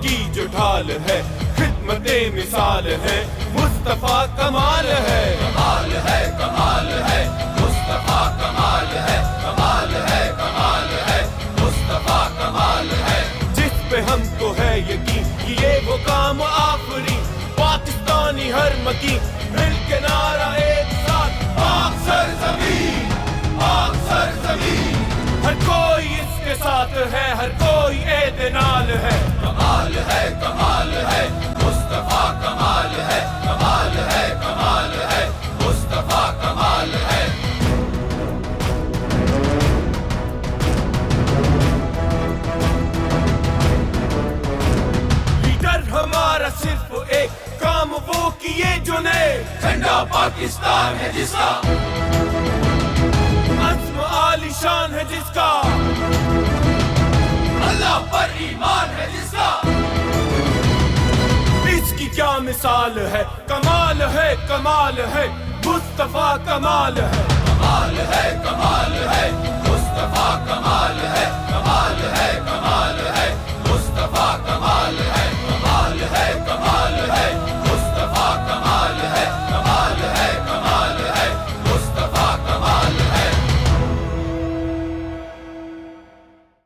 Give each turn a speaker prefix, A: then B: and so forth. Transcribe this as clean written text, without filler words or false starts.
A: کی جو ڈھال ہے، خدمت مثال ہے، مصطفیٰ کمال ہے، کمال ہے، کمال ہے، مصطفیٰ کمال ہے، کمال ہے، کمال ہے، مصطفیٰ کمال ہے۔ جس پہ ہم کو ہے یقین کہ یہ وہ کام آفرین، پاکستانی ہر مکین مل کے نعرہ ایک ساتھ، پاک سرزمین، پاک سرزمین، ہر کوئی اس کے ساتھ ہے، ہر کوئی عید نال ہے، کمال ہے، کمال ہے، مصطفیٰ کمال ہے، کمال ہے، کمال ہے، مصطفیٰ کمال ہے۔ لیڈر ہمارا صرف ایک کام وہ کیے جو نے، جھنڈا پاکستان ہے جس کا، عزم عالی شان ہے جس کا، اللہ پر ایمان ہے جس کا، اس کی کیا مثال ہے، کمال ہے، کمال ہے، مصطفیٰ کمال ہے، کمال ہے، کمال ہے، مصطفیٰ کمال ہے، کمال ہے، کمال ہے۔